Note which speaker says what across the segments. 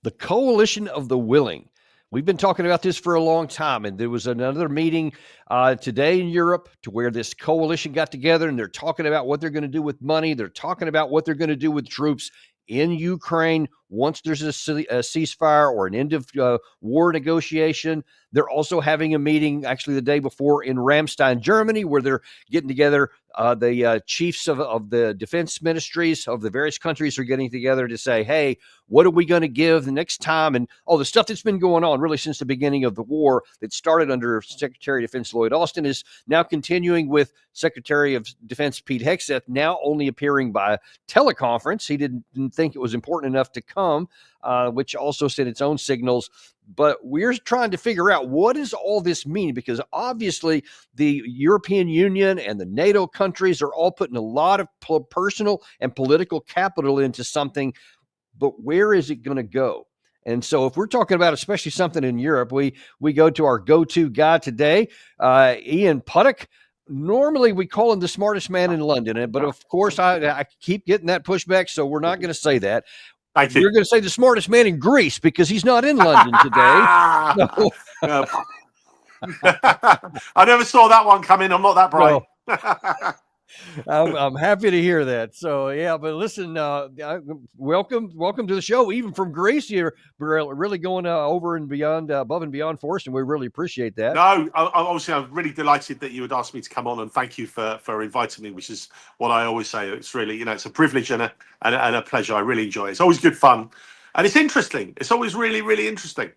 Speaker 1: The coalition of the willing. We've been talking about this for a long time, and there was another meeting today in Europe to where this coalition got together, and they're talking about what they're going to do with money. They're talking about what they're going to do with troops in Ukraine once there's a ceasefire or an end of war negotiation. They're also having a meeting actually the day before in Ramstein, Germany, where they're getting together. The chiefs of the defense ministries of the various countries are getting together to say, hey, what are we going to give the next time? And all the stuff that's been going on really since the beginning of the war that started under Secretary of Defense Lloyd Austin is now continuing with Secretary of Defense Pete Hegseth, now only appearing by teleconference. He didn't think it was important enough to come, which also sent its own signals. But we're trying to figure out what does all this mean, because obviously the European Union and the NATO countries are all putting a lot of personal and political capital into something, but where is it going to go? And so if we're talking about especially something in Europe, we go to our go-to guy today, Ian Puttock. Normally we call him the smartest man in London, but of course I keep getting that pushback, so we're not going to say that.
Speaker 2: Thank you.
Speaker 1: We're going to say the smartest man in Greece because he's not in London today.
Speaker 2: I never saw that one coming. I'm not that bright.
Speaker 1: No. I'm happy to hear that. So yeah, but listen, welcome to the show. Even from Greece, you're really going over and beyond, above and beyond for us, and we really appreciate that.
Speaker 2: No, obviously, I'm really delighted that you would ask me to come on, and thank you for inviting me, which is what I always say. It's really, it's a privilege and a pleasure. I really enjoy it. It's always good fun, and it's interesting. It's always really, really interesting.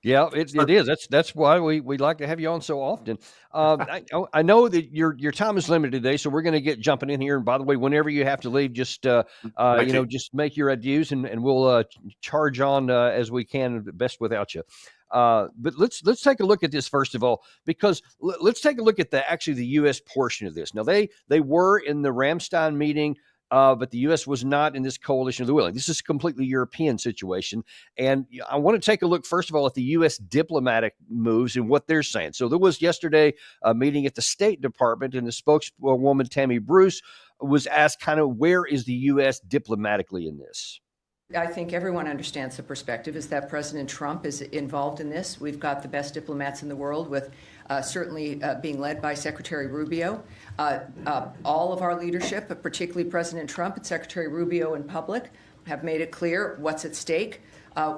Speaker 1: Yeah, it is. That's why we like to have you on so often. I know that your time is limited today, so we're going to get jumping in here. And by the way, whenever you have to leave, just just make your adieus, and we'll charge on as we can, best without you. But let's take a look at this first of all, because let's take a look at the U.S. portion of this. Now they were in the Ramstein meeting. But the U.S. was not in this coalition of the willing. This is a completely European situation. And I want to take a look, first of all, at the U.S. diplomatic moves and what they're saying. So there was yesterday a meeting at the State Department, and the spokeswoman, Tammy Bruce, was asked kind of where is the U.S. diplomatically in this?
Speaker 3: I think everyone understands the perspective is that President Trump is involved in this. We've got the best diplomats in the world, with certainly being led by Secretary Rubio. All of our leadership, particularly President Trump and Secretary Rubio in public, have made it clear what's at stake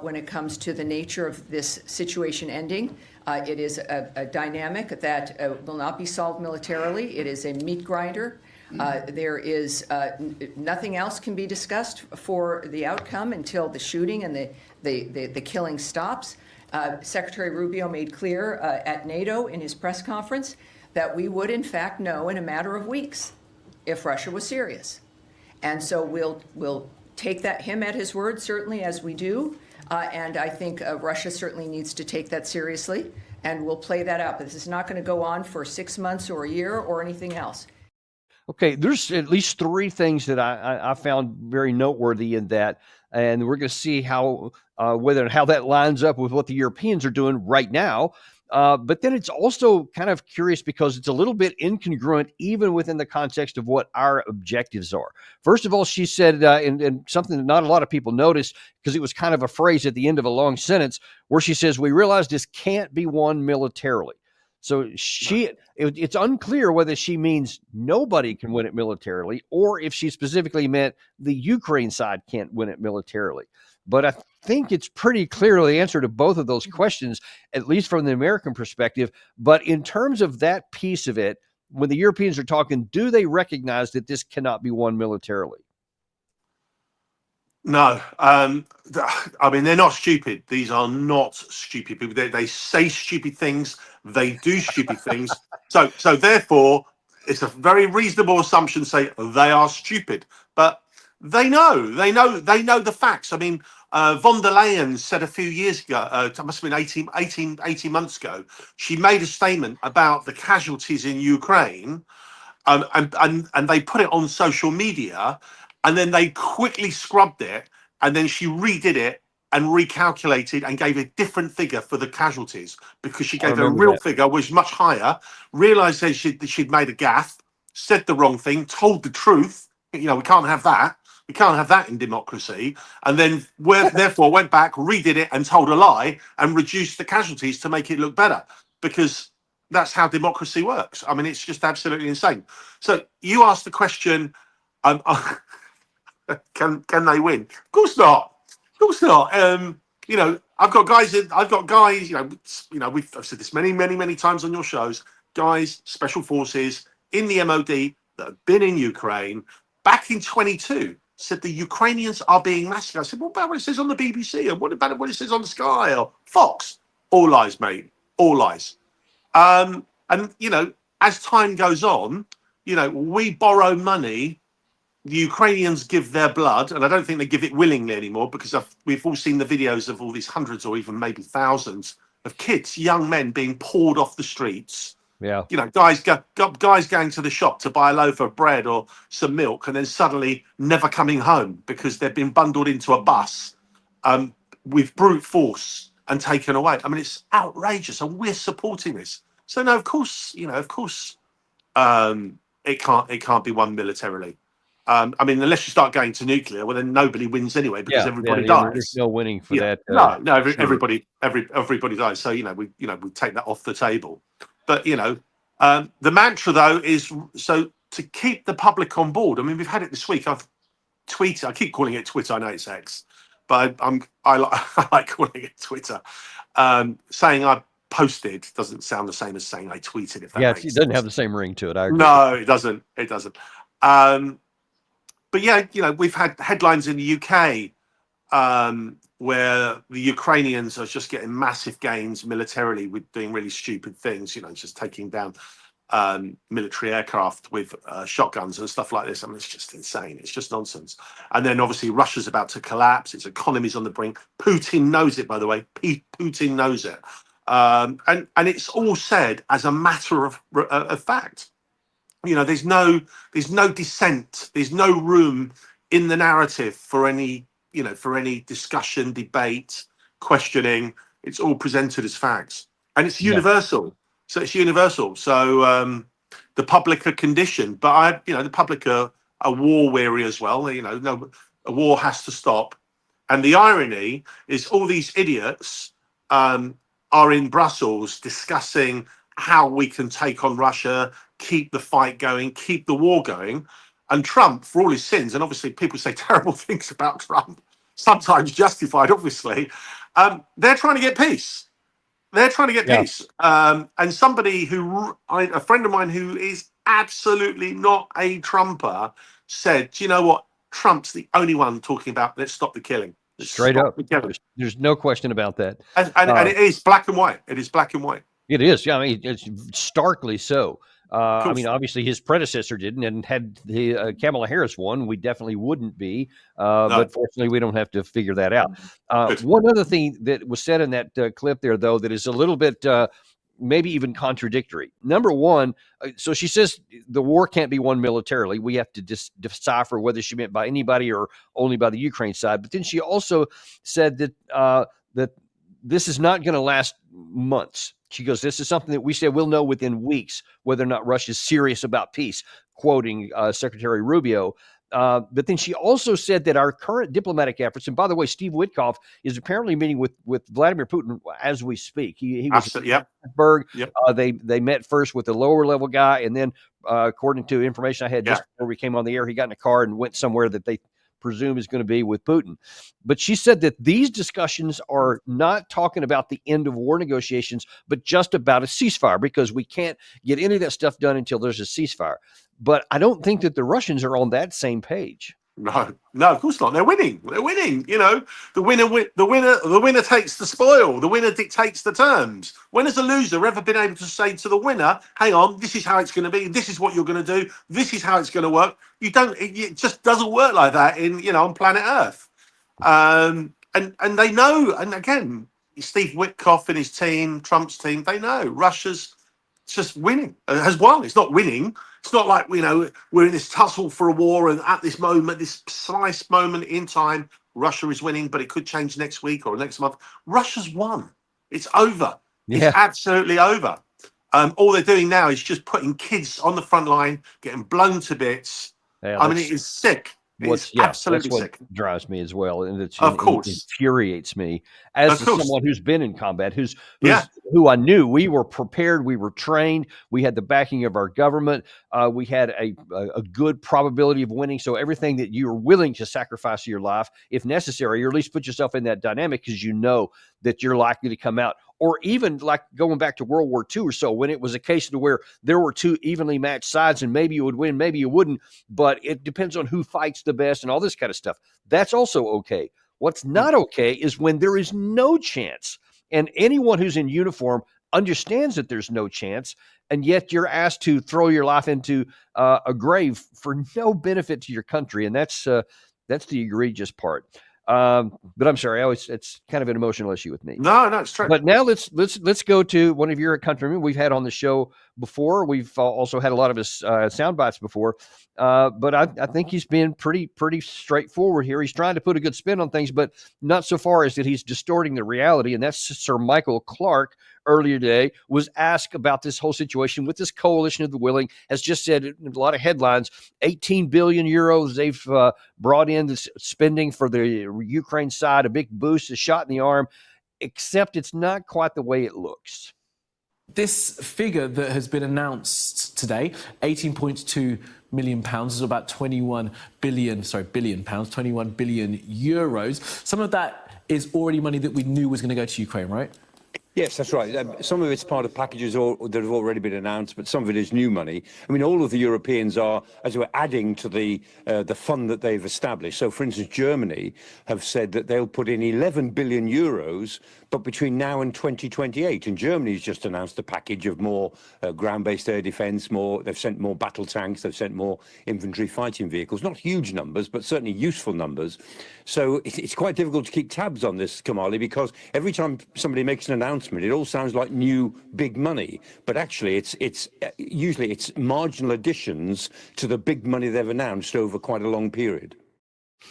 Speaker 3: when it comes to the nature of this situation ending. It is a dynamic that will not be solved militarily. It is a meat grinder. There is nothing else can be discussed for the outcome until the shooting and the killing stops. Secretary Rubio made clear at NATO in his press conference that we would in fact know in a matter of weeks if Russia was serious. And so we'll take him at his word, certainly, as we do. And I think Russia certainly needs to take that seriously, and we'll play that out. But this is not going to go on for 6 months or a year or anything else.
Speaker 1: Okay, there's at least three things that I found very noteworthy in that, and we're going to see how that lines up with what the Europeans are doing right now. But then it's also kind of curious because it's a little bit incongruent even within the context of what our objectives are. First of all, she said, and something that not a lot of people noticed because it was kind of a phrase at the end of a long sentence, where she says, we realize this can't be won militarily. So it's unclear whether she means nobody can win it militarily, or if she specifically meant the Ukraine side can't win it militarily. But I think it's pretty clearly the answer to both of those questions, at least from the American perspective. But in terms of that piece of it, when the Europeans are talking, do they recognize that this cannot be won militarily?
Speaker 2: No, I mean, they're not stupid. These are not stupid people. They say stupid things. They do stupid things. So therefore, it's a very reasonable assumption to say they are stupid. But they know the facts. I mean, von der Leyen said a few years ago, it must have been 18 months ago, she made a statement about the casualties in Ukraine, and they put it on social media. And then they quickly scrubbed it, and then she redid it and recalculated and gave a different figure for the casualties, because she gave a real figure which was much higher, realised that she'd made a gaffe, said the wrong thing, told the truth. We can't have that. You can't have that in democracy. And then therefore went back, redid it and told a lie and reduced the casualties to make it look better, because that's how democracy works. I mean, it's just absolutely insane. So you asked the question, um, can they win? Of course not. Of course not. You know, I've got guys. I've said this many times on your shows. Guys, special forces in the MOD that have been in Ukraine back in 22 said the Ukrainians are being massacred. I said, what about what it says on the BBC? And what about what it says on Sky or Fox? All lies, mate. All lies. And you know, as time goes on, you know, we borrow money. The Ukrainians give their blood, and I don't think they give it willingly anymore, because we've all seen the videos of all these hundreds or even maybe thousands of kids, young men being pulled off the streets.
Speaker 1: Yeah.
Speaker 2: You know, guys going to the shop to buy a loaf of bread or some milk, and then suddenly never coming home because they've been bundled into a bus with brute force and taken away. I mean, it's outrageous, and we're supporting this. So no, of course, it can't be won militarily. I mean, unless you start going to nuclear, well, then nobody wins anyway, because everybody dies.
Speaker 1: There's no winning for that.
Speaker 2: Everybody dies. So we take that off the table. But the mantra though is so to keep the public on board. I mean, we've had it this week. I've tweeted. I keep calling it Twitter. I know it's X, but I like calling it Twitter. Saying I posted doesn't sound the same as saying I tweeted. If that makes
Speaker 1: it doesn't
Speaker 2: sense.
Speaker 1: have the same ring to it. I agree.
Speaker 2: No, it doesn't. It doesn't. But yeah, we've had headlines in the UK where the Ukrainians are just getting massive gains militarily with doing really stupid things, just taking down military aircraft with shotguns and stuff like this. I mean, it's just insane. It's just nonsense. And then obviously Russia's about to collapse. Its economy's on the brink. Putin knows it, by the way. Putin knows it. And it's all said as a matter of fact. There's no dissent. There's no room in the narrative for any discussion, debate, questioning. It's all presented as facts, and it's universal. So it's universal. So the public are conditioned, but the public are war weary as well. No, a war has to stop. And the irony is, all these idiots are in Brussels discussing how we can take on Russia, keep the fight going, keep the war going. And Trump, for all his sins, and obviously people say terrible things about Trump, sometimes justified, obviously, they're trying to get peace. They're trying to get peace. And somebody a friend of mine who is absolutely not a Trumper said, do you know what? Trump's the only one talking about, let's stop the killing.
Speaker 1: Straight up. There's no question about that.
Speaker 2: And it is black and white. It is black and white.
Speaker 1: It is. Yeah, I mean, it's starkly so. I mean, obviously his predecessor didn't, and had the Kamala Harris won, we definitely wouldn't be. But fortunately, we don't have to figure that out. One other thing that was said in that clip there, though, that is a little bit maybe even contradictory. Number one, so she says the war can't be won militarily. We have to decipher whether she meant by anybody or only by the Ukraine side. But then she also said that that this is not going to last months. She goes, this is something that we said we'll know within weeks whether or not Russia is serious about peace, quoting Secretary Rubio. But then she also said that our current diplomatic efforts, and by the way, Steve Witkoff is apparently meeting with Vladimir Putin as we speak. He was in Pittsburgh. They met first with the lower level guy, and then according to information I had just before we came on the air, he got in a car and went somewhere that they presume is going to be with Putin. But she said that these discussions are not talking about the end of war negotiations, but just about a ceasefire, because we can't get any of that stuff done until there's a ceasefire. But I don't think that the Russians are on that same page.
Speaker 2: No, of course not. They're winning. The winner takes the spoil. The winner dictates the terms. When has a loser ever been able to say to the winner, hang on, this is how it's going to be. This is what you're going to do. This is how it's going to work. It just doesn't work like that on planet Earth. And they know, and again, Steve Witkoff and his team, Trump's team, they know Russia's just winning, has won. It's not winning. It's not like, we're in this tussle for a war, and at this moment, this precise moment in time, Russia is winning, but it could change next week or next month. Russia's won. It's over. It's absolutely over. All they're doing now is just putting kids on the front line, getting blown to bits. I mean, it is sick. It's
Speaker 1: That's
Speaker 2: absolutely
Speaker 1: what
Speaker 2: sick.
Speaker 1: drives me as well, and
Speaker 2: Of
Speaker 1: it
Speaker 2: course,
Speaker 1: infuriates me as
Speaker 2: of course.
Speaker 1: someone who's been in combat,
Speaker 2: Yeah,
Speaker 1: who I knew. We were prepared, we were trained, we had the backing of our government, we had a good probability of winning. So everything that you're willing to sacrifice your life, if necessary, or at least put yourself in that dynamic, because you know that you're likely to come out. Or even like going back to World War II or so, when it was a case to where there were two evenly matched sides, and maybe you would win, maybe you wouldn't, but it depends on who fights the best and all this kind of stuff. That's also okay. What's not okay is when there is no chance, and anyone who's in uniform understands that there's no chance, and yet you're asked to throw your life into a grave for no benefit to your country, and that's the egregious part. But I'm sorry, it's kind of an emotional issue with me.
Speaker 2: no, it's true.
Speaker 1: But now let's go to one of your countrymen we've had on the show before. We've also had a lot of his sound bites before, but I think he's been pretty straightforward here. He's trying to put a good spin on things, but not so far as that he's distorting the reality. And that's Sir Michael Clarke. Earlier today was asked about this whole situation with this coalition of the willing. Has just said in a lot of headlines, 18 billion euros they've brought in this spending for the Ukraine side, a big boost, a shot in the arm. Except it's not quite the way it looks.
Speaker 4: This figure that has been announced today, £18.2 million, is about 21 billion pounds, 21 billion euros. Some of that is already money that we knew was going to go to Ukraine, right?
Speaker 5: Yes, that's right. Some of it's part of packages that have already been announced, but some of it is new money. I mean, all of the Europeans are, as it were, adding to the fund that they've established. So, for instance, Germany have said that they'll put in 11 billion euros, but between now and 2028. And Germany's just announced a package of more ground-based air defence. They've sent more battle tanks. They've sent more infantry fighting vehicles. Not huge numbers, but certainly useful numbers. So it's quite difficult to keep tabs on this, Kamali, because every time somebody makes an announcement, it all sounds like new big money, but actually it's usually marginal additions to the big money they've announced over quite a long period.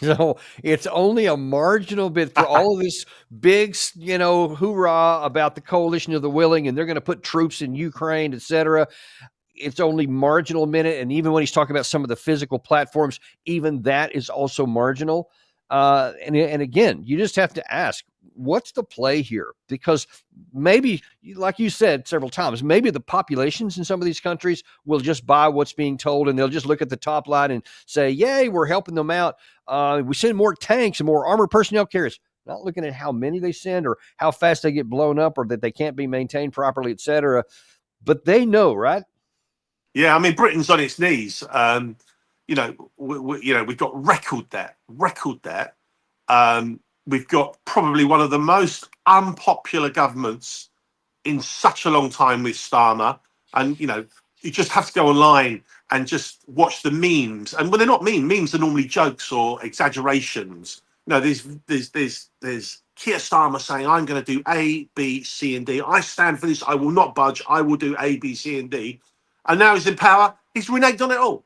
Speaker 1: So it's only a marginal bit for all of this big, hoorah about the coalition of the willing, and they're going to put troops in Ukraine, etc. It's only marginal minute, and even when he's talking about some of the physical platforms, even that is also marginal. And again, you just have to ask, what's the play here? Because maybe, like you said several times, maybe the populations in some of these countries will just buy what's being told, and they'll just look at the top line and say, yay, we're helping them out. We send more tanks and more armored personnel carriers. Not looking at how many they send or how fast they get blown up or that they can't be maintained properly, etc. But they know, right?
Speaker 2: Yeah, I mean, Britain's on its knees. We've got record debt. We've got probably one of the most unpopular governments in such a long time with Starmer. And, you just have to go online and just watch the memes. And when they're not memes are normally jokes or exaggerations. There's Keir Starmer saying, I'm going to do A, B, C, and D. I stand for this. I will not budge. I will do A, B, C, and D. And now he's in power. He's reneged on it all.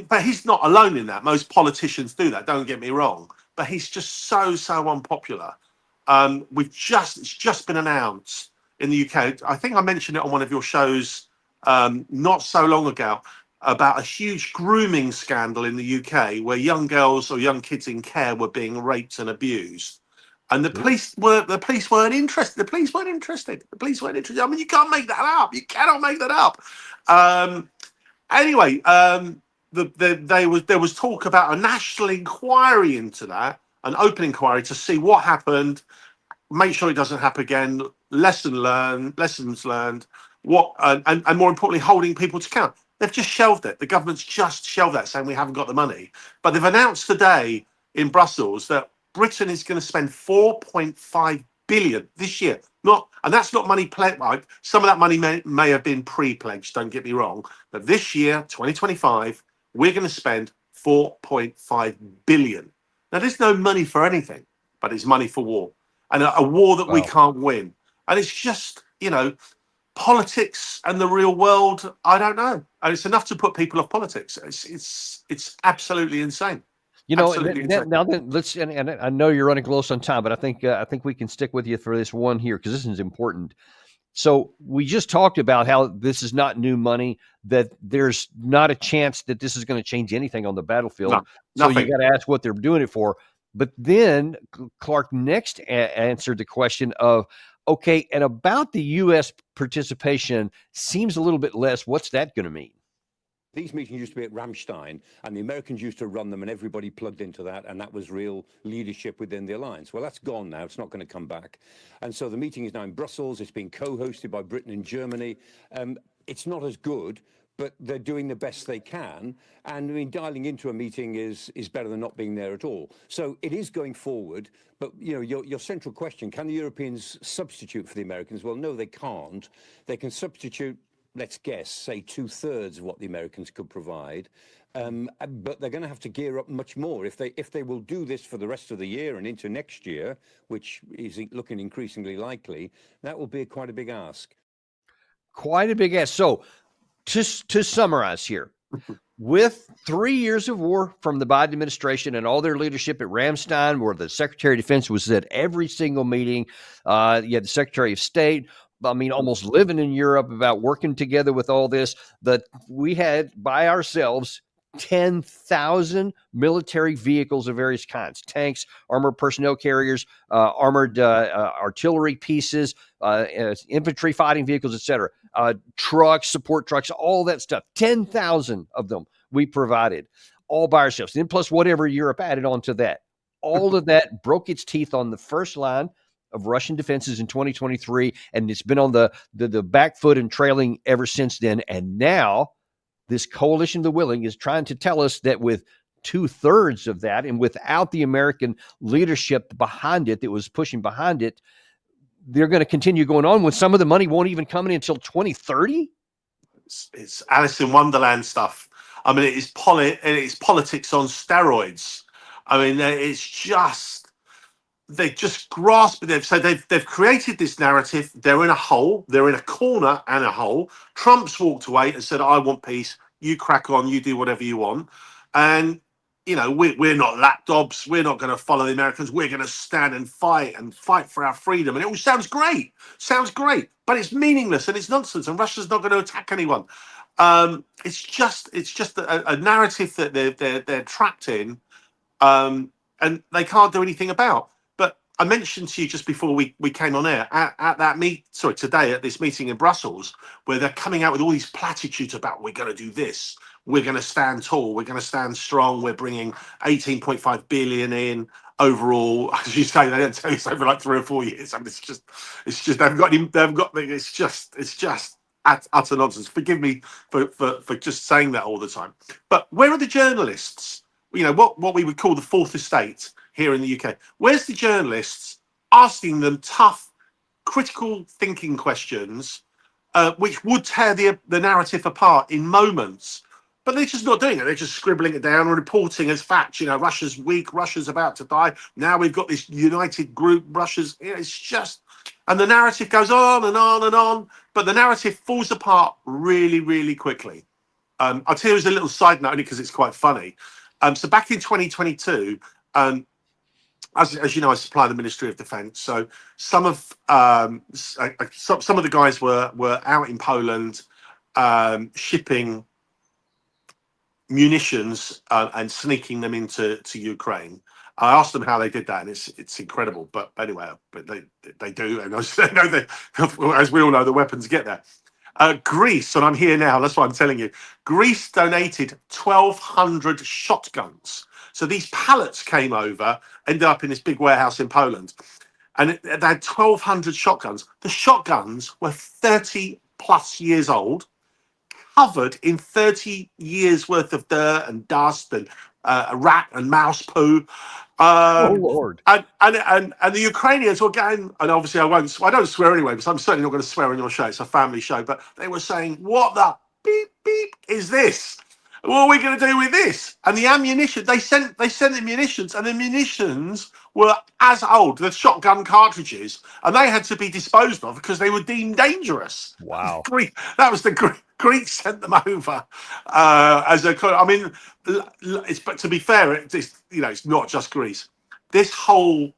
Speaker 2: But he's not alone in that. Most politicians do that. Don't get me wrong. But he's just so unpopular. It's just been announced in the UK. I think I mentioned it on one of your shows not so long ago about a huge grooming scandal in the UK where young girls or young kids in care were being raped and abused. And the police weren't interested. The police weren't interested. I mean, you can't make that up. You cannot make that up. Anyway, there was talk about a national inquiry into that, an open inquiry to see what happened, make sure it doesn't happen again, lessons learned, and more importantly, holding people to account. They've just shelved it. The government's just shelved that, saying we haven't got the money. But they've announced today in Brussels that Britain is going to spend 4.5 billion this year. And that's not money pledged. Some of that money may have been pre-pledged, don't get me wrong. But this year, 2025, we're going to spend 4.5 billion. Now, there's no money for anything, but it's money for war. And a war that we can't win. And it's just, politics and the real world, I don't know. And it's enough to put people off politics. It's absolutely insane.
Speaker 1: Now then let's, and I know you're running close on time, but I think we can stick with you for this one here because this is important. So we just talked about how this is not new money, that there's not a chance that this is going to change anything on the battlefield.
Speaker 2: No,
Speaker 1: So you
Speaker 2: nothing.
Speaker 1: got to ask what they're doing it for. But then Clark next answered the question of, okay, and about the U.S. participation seems a little bit less. What's that going to mean?
Speaker 5: These meetings used to be at Ramstein, and the Americans used to run them, and everybody plugged into that, and that was real leadership within the alliance. Well, that's gone now. It's not going to come back. And so the meeting is now in Brussels. It's being co-hosted by Britain and Germany. It's not as good, but they're doing the best they can. And I mean, dialing into a meeting is better than not being there at all. So it is going forward. But you know, your central question: can the Europeans substitute for the Americans? Well, no, they can't. They can substitute, let's guess, say 2/3 of what the Americans could provide. But they're going to have to gear up much more if they will do this for the rest of the year and into next year, which is looking increasingly likely. That will be quite a big ask.
Speaker 1: Quite a big ask. So to summarize here, with 3 years of war from the Biden administration and all their leadership at Ramstein, where the Secretary of Defense was at every single meeting, you had the Secretary of State, I mean, almost living in Europe about working together with all this, that we had by ourselves 10,000 military vehicles of various kinds, tanks, armored personnel carriers, armored artillery pieces, infantry fighting vehicles, etc., trucks, support trucks, all that stuff. 10,000 of them we provided all by ourselves. And plus whatever Europe added on to that. All of that broke its teeth on the first line of Russian defenses in 2023, and it's been on the back foot and trailing ever since then. And now this coalition of the willing is trying to tell us that with 2/3 of that, and without the American leadership behind it that was pushing behind it, they're going to continue going on when some of the money won't even come in until 2030.
Speaker 2: It's Alice in Wonderland stuff. I mean, it's politics on steroids. I mean, it's just they just grasp it. They've created this narrative. They're in a hole. They're in a corner and a hole. Trump's walked away and said, "I want peace. You crack on. You do whatever you want." And you know, we're not lapdogs. We're not going to follow the Americans. We're going to stand and fight for our freedom. And it all sounds great, but it's meaningless and it's nonsense. And Russia's not going to attack anyone. It's just a narrative that they're trapped in, and they can't do anything about. But I mentioned to you just before we came on air at that today at this meeting in Brussels, where they're coming out with all these platitudes about we're going to do this, we're going to stand tall, we're going to stand strong, we're bringing 18.5 billion in overall. As you say, they don't tell you it's over like 3 or 4 years. I mean, it's just it's just utter nonsense. Forgive me for just saying that all the time. But where are the journalists? You know, what we would call the fourth estate here in the UK. Where's the journalists asking them tough, critical thinking questions, which would tear the narrative apart in moments? But they're just not doing it. They're just scribbling it down and reporting as facts. You know, Russia's weak. Russia's about to die. Now we've got this united group. Russia's, you know, it's just, and the narrative goes on and on and on. But the narrative falls apart really, really quickly. I'll tell you as a little side note, only because it's quite funny. So back in 2022, as you know, I supply the Ministry of Defence. So some of the guys were out in Poland shipping munitions and sneaking them into Ukraine. I asked them how they did that, and it's incredible. But anyway, but they do, and I know that, as we all know, the weapons get there. Greece, and I'm here now, that's what I'm telling you. Greece donated 1,200 shotguns. So these pallets came over, ended up in this big warehouse in Poland, and they had 1,200 shotguns. The shotguns were 30 plus years old, covered in 30 years worth of dirt and dust and rat and mouse poo.
Speaker 1: Oh Lord!
Speaker 2: And the Ukrainians were going, and obviously I don't swear anyway, because I'm certainly not going to swear on your show. It's a family show, but they were saying, "What the beep beep is this? What are we going to do with this?" And the ammunition they sent the munitions, and the munitions were as old, the shotgun cartridges, and they had to be disposed of because they were deemed dangerous.
Speaker 1: Wow.
Speaker 2: That was the Greeks sent them over as a. I mean, but to be fair, it's, you know, it's not just Greece. This whole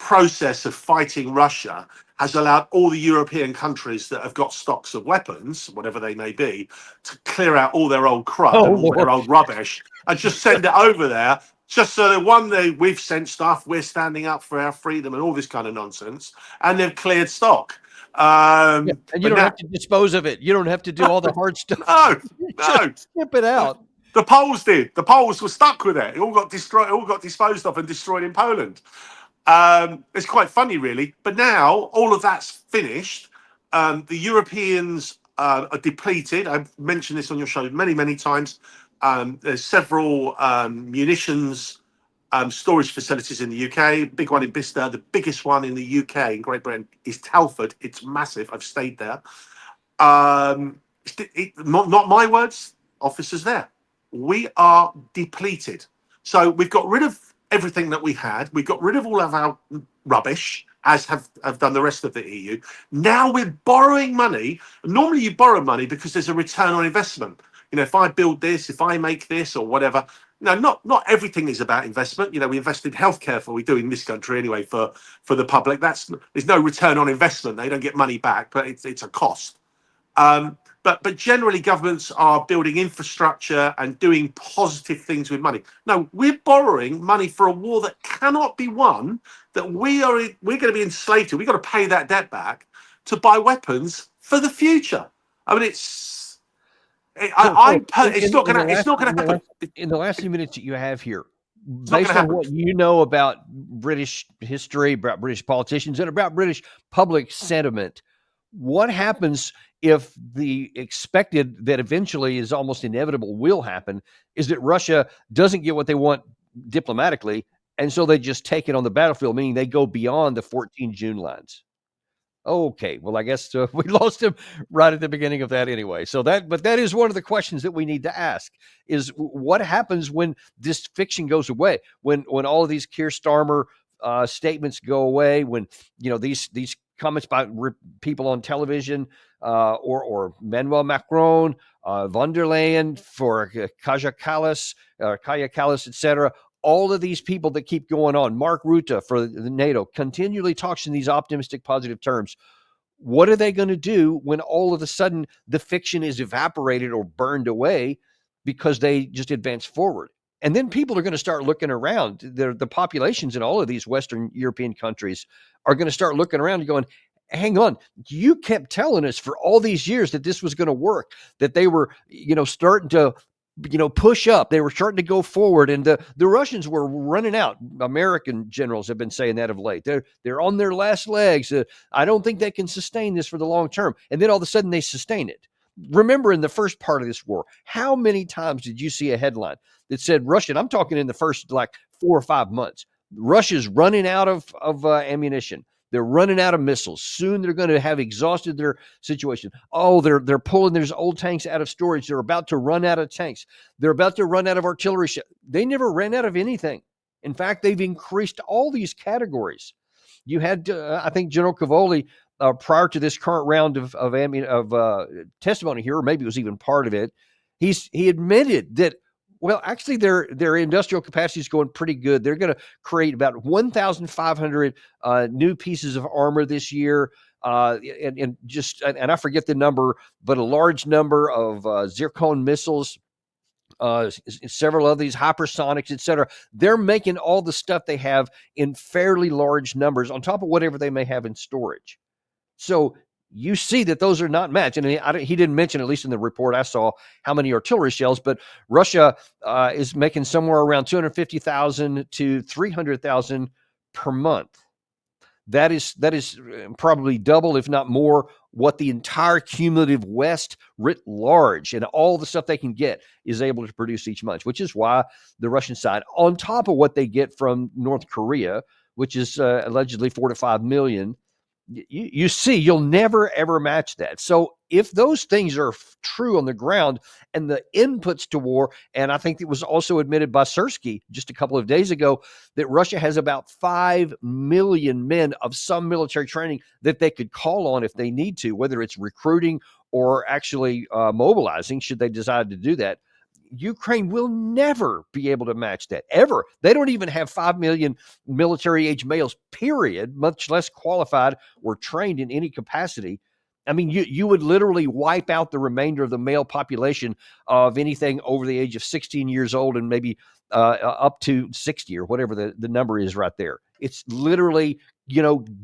Speaker 2: process of fighting Russia has allowed all the European countries that have got stocks of weapons, whatever they may be, to clear out all their old crud
Speaker 1: Oh
Speaker 2: and all their
Speaker 1: Lord.
Speaker 2: old rubbish and just send it over there. Just so that one day we've sent stuff, we're standing up for our freedom and all this kind of nonsense, and they've cleared stock.
Speaker 1: Yeah, and you
Speaker 2: But
Speaker 1: don't
Speaker 2: now,
Speaker 1: have to dispose of it. You don't have to do all the hard stuff.
Speaker 2: no,
Speaker 1: Just
Speaker 2: no.
Speaker 1: skip it out.
Speaker 2: The Poles did. The Poles were stuck with it. It all got destroyed. It all got disposed of and destroyed in Poland. It's quite funny, really. But now all of that's finished. The Europeans are depleted. I've mentioned this on your show many, many times. There's several munitions storage facilities in the UK. Big one in Bicester. The biggest one in the UK in Great Britain is Telford. It's massive. I've stayed there. Not my words. Officers there. We are depleted. So we've got rid of everything that we had. We've got rid of all of our rubbish, as have done the rest of the EU. Now we're borrowing money. Normally you borrow money because there's a return on investment. You know, if I build this, if I make this or whatever. No, not everything is about investment. You know, we invest in healthcare we do in this country anyway for the public. There's no return on investment. They don't get money back, but it's a cost. But generally, governments are building infrastructure and doing positive things with money. No, we're borrowing money for a war that cannot be won. That we're going to be enslaved to. We've got to pay that debt back to buy weapons for the future. I mean, it's not going to happen.
Speaker 1: In the last few minutes that you have here,
Speaker 2: It's not
Speaker 1: based
Speaker 2: gonna
Speaker 1: on
Speaker 2: happen.
Speaker 1: what you know about British history, about British politicians, and about British public sentiment, what happens if the expected that eventually is almost inevitable will happen is that Russia doesn't get what they want diplomatically, and so they just take it on the battlefield, meaning they go beyond the 14 June lines? Okay, well, I guess we lost him right at the beginning of that anyway. But that is one of the questions that we need to ask: is what happens when this fiction goes away, when all of these Keir Starmer statements go away, when these comments by people on television, or Manuel Macron, von der Leyen, for Kaja Kallas, etc. All of these people that keep going on, Mark Rutte for the NATO, continually talks in these optimistic, positive terms. What are they going to do when all of a sudden the fiction is evaporated or burned away because they just advance forward? And then people are going to start looking around. The populations in all of these Western European countries are going to start looking around and going, hang on, you kept telling us for all these years that this was going to work, that they were, starting to push up. They were starting to go forward, and the Russians were running out. American generals have been saying that of late. They're on their last legs. I don't think they can sustain this for the long term. And then all of a sudden they sustain it. Remember, in the first part of this war, how many times did you see a headline that said Russian? I'm talking in the first 4 or 5 months. Russia's running out of ammunition. They're running out of missiles. Soon they're going to have exhausted their situation. Oh, they're pulling those old tanks out of storage. They're about to run out of tanks. They're about to run out of artillery. They never ran out of anything. In fact, they've increased all these categories. You had, I think, General Cavoli, prior to this current round of testimony here, or maybe it was even part of it, he admitted that, well, actually, their industrial capacity is going pretty good. They're going to create about 1,500 new pieces of armor this year, and I forget the number, but a large number of Zircon missiles, several of these hypersonics, etc. They're making all the stuff they have in fairly large numbers on top of whatever they may have in storage. So you see that those are not matched. And he didn't mention, at least in the report I saw, how many artillery shells, but Russia is making somewhere around 250,000 to 300,000 per month. That is probably double, if not more, what the entire cumulative West writ large and all the stuff they can get is able to produce each month, which is why the Russian side, on top of what they get from North Korea, which is allegedly 4 to 5 million, you see, you'll never, ever match that. So if those things are true on the ground and the inputs to war, and I think it was also admitted by Sersky just a couple of days ago that Russia has about 5 million men of some military training that they could call on if they need to, whether it's recruiting or actually mobilizing, should they decide to do that. Ukraine will never be able to match that, ever. They don't even have 5 million military-age males, period, much less qualified or trained in any capacity. I mean, you would literally wipe out the remainder of the male population of anything over the age of 16 years old and maybe up to 60 or whatever the number is right there. It's literally,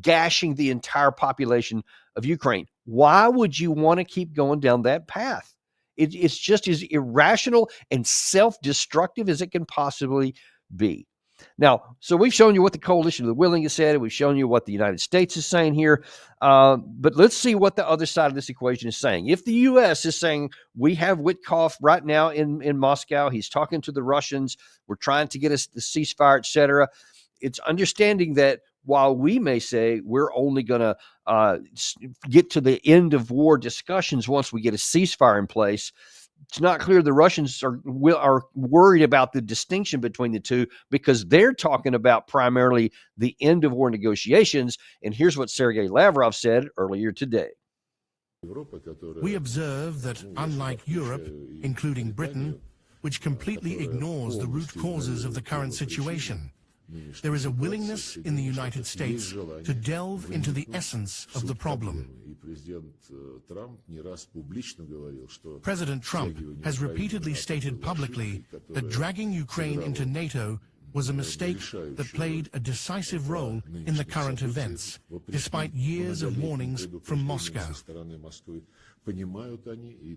Speaker 1: gashing the entire population of Ukraine. Why would you want to keep going down that path? It's just as irrational and self-destructive as it can possibly be. Now, so we've shown you what the coalition of the willing has said, and we've shown you what the United States is saying here. But let's see what the other side of this equation is saying. If the U.S. is saying we have Witkoff right now in Moscow, he's talking to the Russians, we're trying to get us the ceasefire, et cetera. It's understanding that while we may say we're only going to get to the end of war discussions once we get a ceasefire in place, it's not clear the Russians are worried about the distinction between the two, because they're talking about primarily the end of war negotiations. And here's what Sergei Lavrov said earlier today.
Speaker 6: We observe that, unlike Europe, including Britain, which completely ignores the root causes of the current situation, there is a willingness in the United States to delve into the essence of the problem. President Trump has repeatedly stated publicly that dragging Ukraine into NATO was a mistake that played a decisive role in the current events, despite years of warnings from Moscow.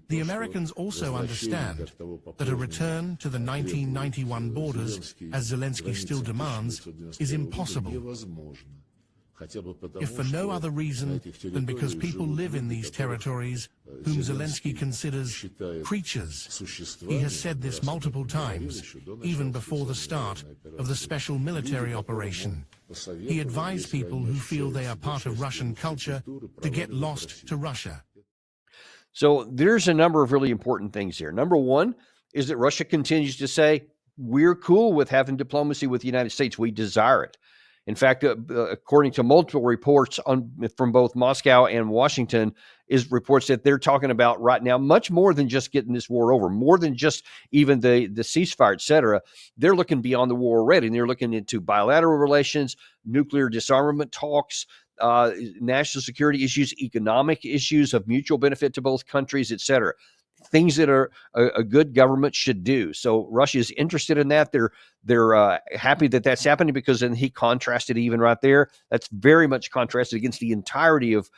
Speaker 6: The Americans also understand that a return to the 1991 borders, as Zelensky still demands, is impossible. If for no other reason than because people live in these territories whom Zelensky considers creatures. He has said this multiple times, even before the start of the special military operation. He advised people who feel they are part of Russian culture to get lost to Russia.
Speaker 1: So there's a number of really important things here. Number one is that Russia continues to say, we're cool with having diplomacy with the United States. We desire it. In fact, according to multiple reports from both Moscow and Washington, is reports that they're talking about right now much more than just getting this war over, more than just even the ceasefire, et cetera. They're looking beyond the war already, and they're looking into bilateral relations, nuclear disarmament talks, national security issues, economic issues of mutual benefit to both countries, et cetera. Things that a good government should do. So Russia is interested in that. They're happy that that's happening, because then he contrasted even right there. That's very much contrasted against the entirety of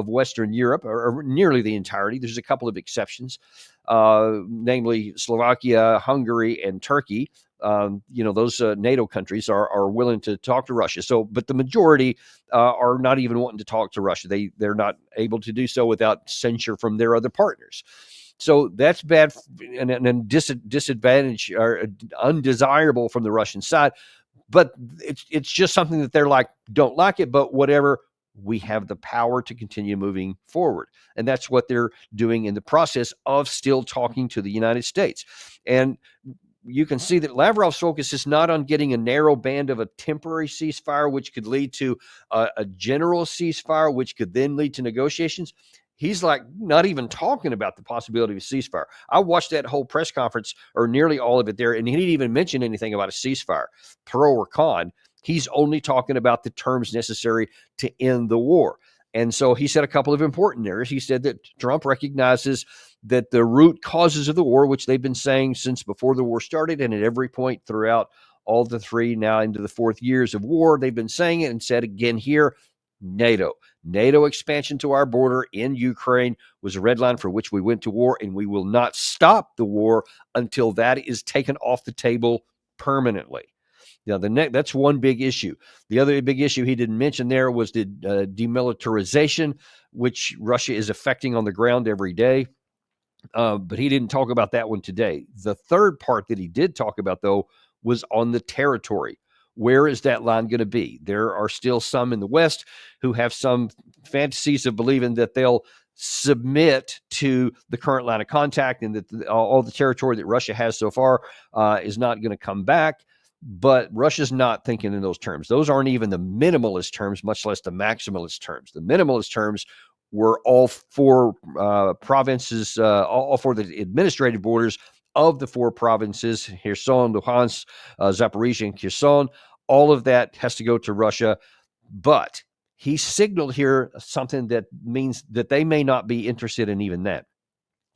Speaker 1: Western Europe, or nearly the entirety. There's a couple of exceptions, namely Slovakia, Hungary, and Turkey. Those NATO countries are willing to talk to Russia. So, but the majority are not even wanting to talk to Russia. They're not able to do so without censure from their other partners. So that's bad and disadvantage or undesirable from the Russian side. But it's just something that they're like, don't like it, but whatever. We have the power to continue moving forward. And that's what they're doing in the process of still talking to the United States. And you can see that Lavrov's focus is not on getting a narrow band of a temporary ceasefire, which could lead to a general ceasefire, which could then lead to negotiations. He's like not even talking about the possibility of a ceasefire. I watched that whole press conference, or nearly all of it there, and he didn't even mention anything about a ceasefire, pro or con. He's only talking about the terms necessary to end the war. And so he said a couple of important areas. He said that Trump recognizes that the root causes of the war, which they've been saying since before the war started, and at every point throughout all the three, now into the fourth years of war, they've been saying it, and said again here, NATO expansion to our border in Ukraine was a red line for which we went to war, and we will not stop the war until that is taken off the table permanently. Now, that's one big issue. The other big issue he didn't mention there was the demilitarization, which Russia is affecting on the ground every day. But he didn't talk about that one today. The third part that he did talk about, though, was on the territory. Where is that line going to be? There are still some in the West who have some fantasies of believing that they'll submit to the current line of contact, and that all the territory that Russia has so far is not going to come back. But Russia's not thinking in those terms. Those aren't even the minimalist terms, much less the maximalist terms. The minimalist terms were all four provinces, all four the administrative borders of the 4 provinces, Kherson, Luhansk, Zaporizhia, and Kherson. All of that has to go to Russia. But he signaled here something that means that they may not be interested in even that.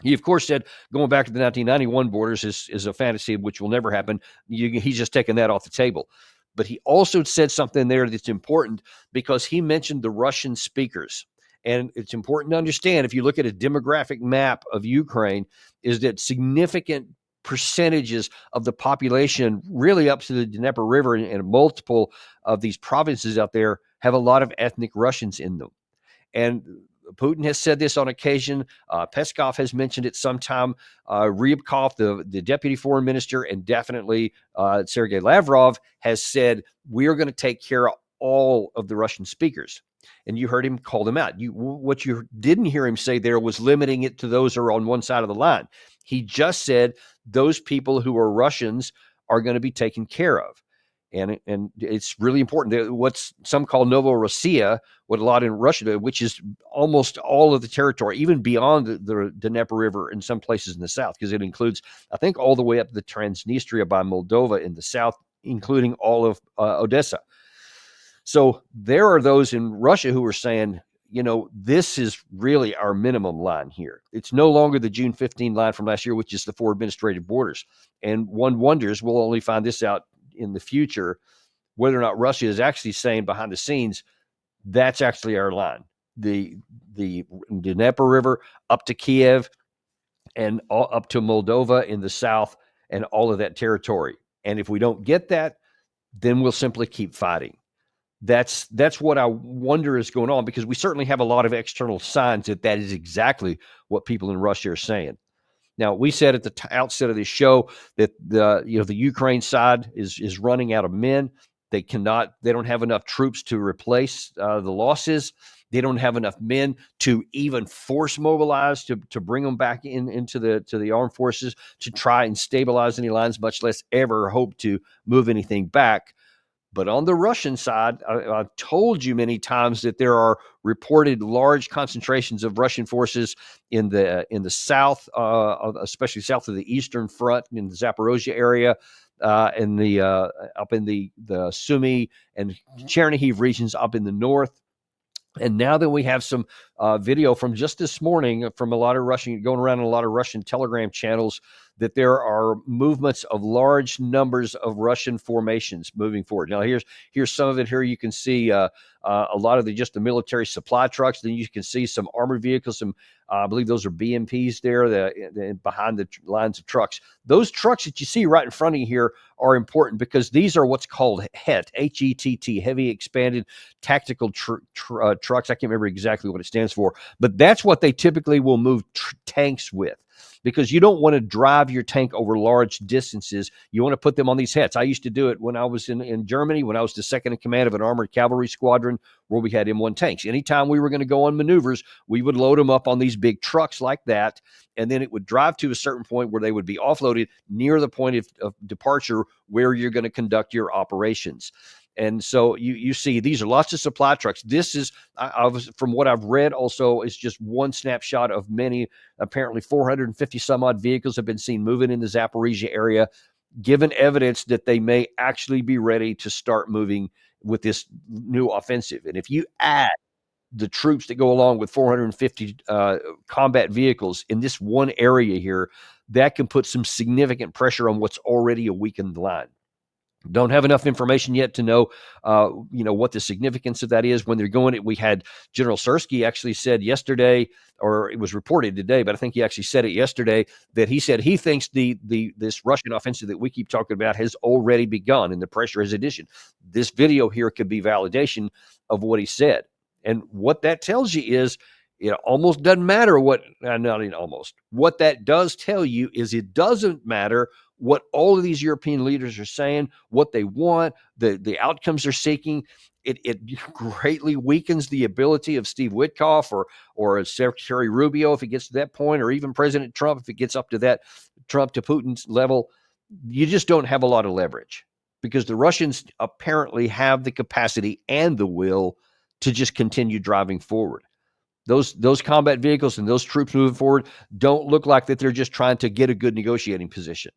Speaker 1: He, of course, said going back to the 1991 borders is a fantasy, which will never happen. He's just taking that off the table. But he also said something there that's important because he mentioned the Russian speakers. And it's important to understand, if you look at a demographic map of Ukraine, is that significant percentages of the population, really up to the Dnieper River and multiple of these provinces out there, have a lot of ethnic Russians in them. And Putin has said this on occasion. Peskov has mentioned it sometime. Ryabkov, the deputy foreign minister, and definitely Sergei Lavrov has said, we are going to take care of all of the Russian speakers. And you heard him call them out. What you didn't hear him say there was limiting it to those who are on one side of the line. He just said those people who are Russians are going to be taken care of. And it's really important. What some call Novorossiya, what a lot in Russia do, which is almost all of the territory, even beyond the Dnieper River in some places in the south, because it includes, I think, all the way up the Transnistria by Moldova in the south, including all of Odessa. So there are those in Russia who are saying, this is really our minimum line here. It's no longer the June 15 line from last year, which is the 4 administrative borders. And one wonders, we'll only find this out in the future, whether or not Russia is actually saying behind the scenes, that's actually our line. The Dnieper River up to Kiev and all up to Moldova in the south and all of that territory. And if we don't get that, then we'll simply keep fighting. That's what I wonder is going on, because we certainly have a lot of external signs that is exactly what people in Russia are saying. Now, we said at the outset of this show that the Ukraine side is running out of men. They don't have enough troops to replace the losses. They don't have enough men to even force mobilize to bring them back into the armed forces to try and stabilize any lines, much less ever hope to move anything back. But on the Russian side, I've told you many times that there are reported large concentrations of Russian forces in the south, especially south of the Eastern Front in the Zaporizhia area, up in the Sumy and Chernihiv regions up in the north. And now that we have some video from just this morning from a lot of going around in a lot of Russian Telegram channels, that there are movements of large numbers of Russian formations moving forward. Now, here's some of it. Here you can see a lot of the military supply trucks. Then you can see some armored vehicles, some I believe those are BMPs there behind the lines of trucks. Those trucks that you see right in front of you here are important because these are what's called HET, H-E-T-T, Heavy Expanded Tactical Trucks. I can't remember exactly what it stands for, but that's what they typically will move tanks with, because you don't want to drive your tank over large distances. You want to put them on these HETs. I used to do it when I was in Germany, when I was the second in command of an armored cavalry squadron where we had M1 tanks. Anytime we were going to go on maneuvers, we would load them up on these big trucks like that, and then it would drive to a certain point where they would be offloaded near the point of departure where you're going to conduct your operations. And so you see these are lots of supply trucks. This is, from what I've read also, is just one snapshot of many. Apparently 450 some odd vehicles have been seen moving in the Zaporizhia area, given evidence that they may actually be ready to start moving with this new offensive. And if you add the troops that go along with 450 combat vehicles in this one area here, that can put some significant pressure on what's already a weakened line. Don't have enough information yet to know, what the significance of that is when they're going. We had General Sirski actually said yesterday, or it was reported today, but I think he actually said it yesterday, that he said he thinks this Russian offensive that we keep talking about has already begun and the pressure has addition. This video here could be validation of what he said. And what that tells you is, it almost doesn't matter what that does tell you is it doesn't matter what all of these European leaders are saying, what they want, the outcomes they're seeking. It greatly weakens the ability of Steve Witkoff or Secretary Rubio if it gets to that point, or even President Trump if it gets up to that Trump to Putin's level. You just don't have a lot of leverage because the Russians apparently have the capacity and the will to just continue driving forward. Those combat vehicles and those troops moving forward don't look like that they're just trying to get a good negotiating position.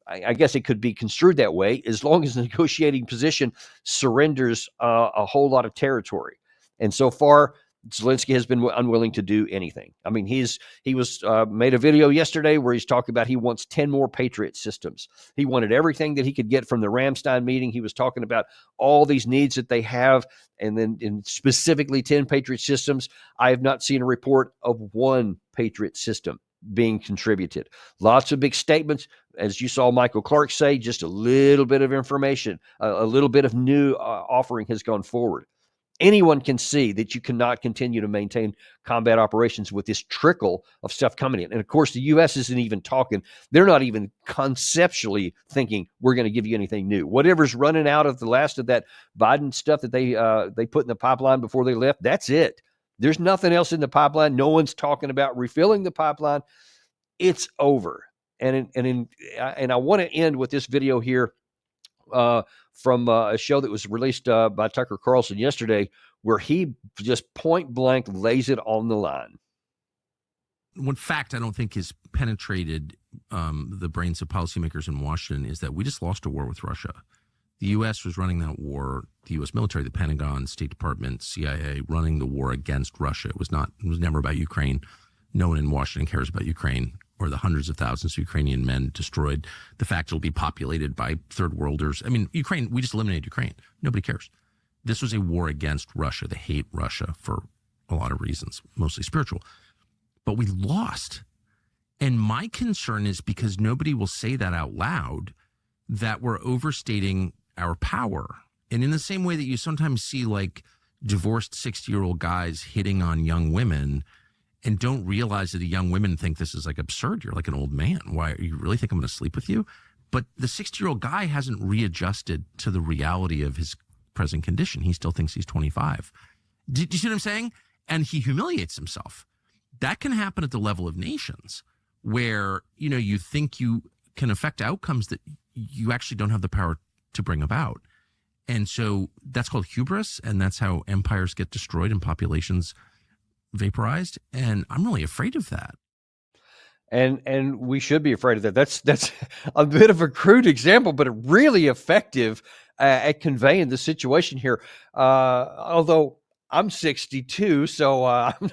Speaker 1: I guess it could be construed that way as long as the negotiating position surrenders a whole lot of territory. And so far, Zelensky has been unwilling to do anything. I mean, he was made a video yesterday where he's talking about he wants 10 more Patriot systems. He wanted everything that he could get from the Ramstein meeting. He was talking about all these needs that they have, and then specifically 10 Patriot systems. I have not seen a report of one Patriot system being contributed. Lots of big statements. As you saw Michael Clark say, just a little bit of information, a little bit of new offering has gone forward. Anyone can see that you cannot continue to maintain combat operations with this trickle of stuff coming in. And of course, the U.S. isn't even talking. They're not even conceptually thinking we're going to give you anything new. Whatever's running out of the last of that Biden stuff that they put in the pipeline before they left, that's it. There's nothing else in the pipeline. No one's talking about refilling the pipeline. It's over. And I want to end with this video here from a show that was released by Tucker Carlson yesterday, where he just point blank lays it on the line.
Speaker 7: One fact I don't think has penetrated the brains of policymakers in Washington is that we just lost a war with Russia. The U.S. was running that war, the U.S. military, the Pentagon, State Department, CIA, running the war against Russia. It was never about Ukraine. No one in Washington cares about Ukraine or the hundreds of thousands of Ukrainian men destroyed. The fact it'll be populated by third worlders. I mean, Ukraine, we just eliminated Ukraine. Nobody cares. This was a war against Russia. They hate Russia for a lot of reasons, mostly spiritual. But we lost. And my concern is because nobody will say that out loud, that we're overstating our power. And in the same way that you sometimes see like divorced 60-year-old guys hitting on young women and don't realize that the young women think this is like absurd. You're like an old man. Why, you really think I'm going to sleep with you? But the 60-year-old guy hasn't readjusted to the reality of his present condition. He still thinks he's 25. Do you see what I'm saying? And he humiliates himself. That can happen at the level of nations where, you think you can affect outcomes that you actually don't have the power to bring about. And so that's called hubris, and that's how empires get destroyed and populations vaporized. And I'm really afraid of that.
Speaker 1: And we should be afraid of that. That's a bit of a crude example, but really effective at conveying the situation here. Although I'm 62, so I'm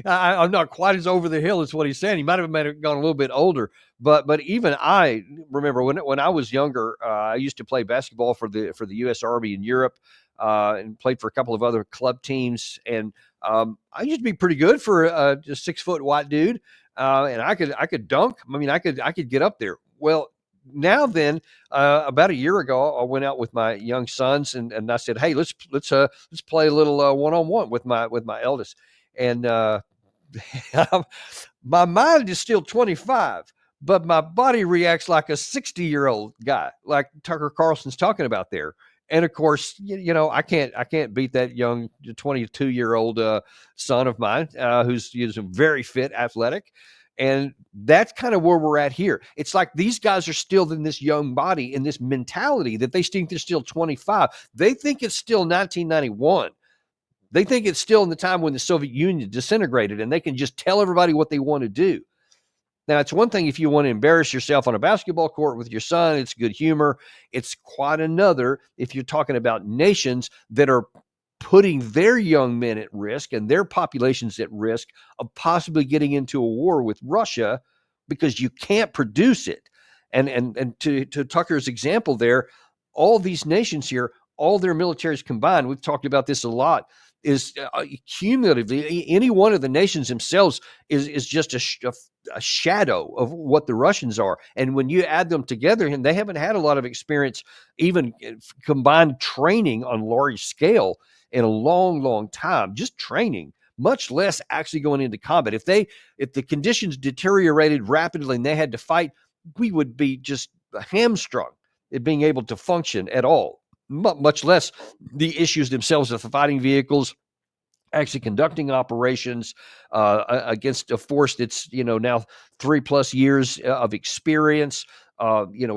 Speaker 1: not quite as over the hill as what he's saying. He might have gone a little bit older, but even I remember when I was younger, I used to play basketball for the U.S. Army in Europe, and played for a couple of other club teams. And I used to be pretty good for a 6-foot white dude, and I could dunk. I mean, I could get up there. Well, now then, about a year ago, I went out with my young sons and I said, "Hey, let's play a little one-on-one with my eldest." And my mind is still 25, but my body reacts like a 60-year-old guy, like Tucker Carlson's talking about there. And of course, I can't beat that young 22-year-old son of mine, who's very fit, athletic. And that's kind of where we're at here. It's like these guys are still in this young body, in this mentality that they think they're still 25. They think it's still 1991. They think it's still in the time when the Soviet Union disintegrated and they can just tell everybody what they want to do. Now, it's one thing if you want to embarrass yourself on a basketball court with your son, it's good humor. It's quite another if you're talking about nations that are putting their young men at risk and their populations at risk of possibly getting into a war with Russia because you can't produce it. And to Tucker's example there, all these nations here, all their militaries combined, we've talked about this a lot, is cumulatively, any one of the nations themselves is just a shadow of what the Russians are. And when you add them together, and they haven't had a lot of experience, even combined training on large scale in a long, long time, just training, much less actually going into combat. If the conditions deteriorated rapidly and they had to fight, we would be just hamstrung at being able to function at all, much less the issues themselves of the fighting vehicles, actually conducting operations against a force that's, now 3+ years of experience,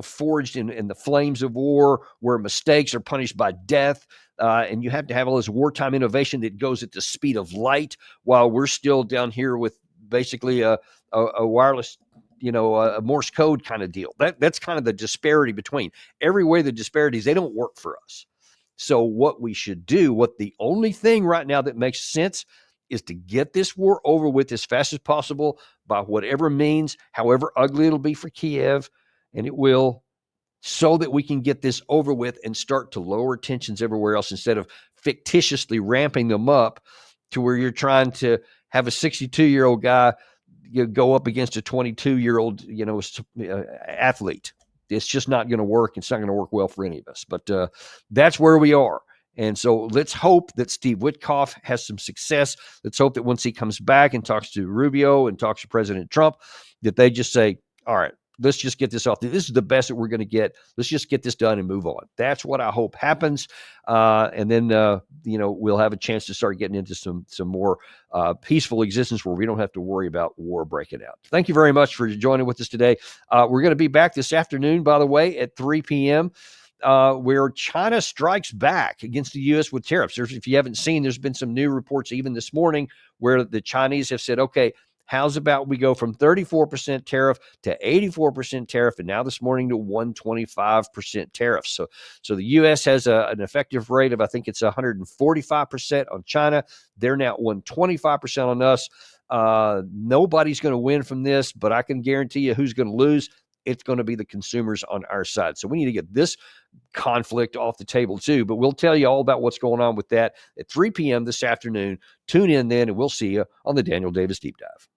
Speaker 1: forged in the flames of war, where mistakes are punished by death. and you have to have all this wartime innovation that goes at the speed of light, while we're still down here with basically a wireless, a Morse code kind of deal. That's kind of the disparity between. Every way the disparities, they don't work for us. So what we should do, the only thing right now that makes sense, is to get this war over with as fast as possible by whatever means, however ugly it'll be for Kiev, and it will, so that we can get this over with and start to lower tensions everywhere else, instead of fictitiously ramping them up to where you're trying to have a 62-year-old guy go up against a 22-year-old, athlete. It's just not going to work. It's not going to work well for any of us. But that's where we are. And so let's hope that Steve Witkoff has some success. Let's hope that once he comes back and talks to Rubio and talks to President Trump, that they just say, all right, let's just get this off. This is the best that we're going to get. Let's just get this done and move on. That's what I hope happens. And then, we'll have a chance to start getting into some more peaceful existence where we don't have to worry about war breaking out. Thank you very much for joining with us today. We're going to be back this afternoon, by the way, at 3 p.m., where China strikes back against the U.S. with tariffs. If you haven't seen, there's been some new reports even this morning where the Chinese have said, okay, how's about we go from 34% tariff to 84% tariff, and now this morning to 125% tariff. So the U.S. has an effective rate of, I think it's 145% on China. They're now 125% on us. Nobody's going to win from this, but I can guarantee you who's going to lose. It's going to be the consumers on our side. So we need to get this conflict off the table too. But we'll tell you all about what's going on with that at 3 p.m. this afternoon. Tune in then, and we'll see you on the Daniel Davis Deep Dive.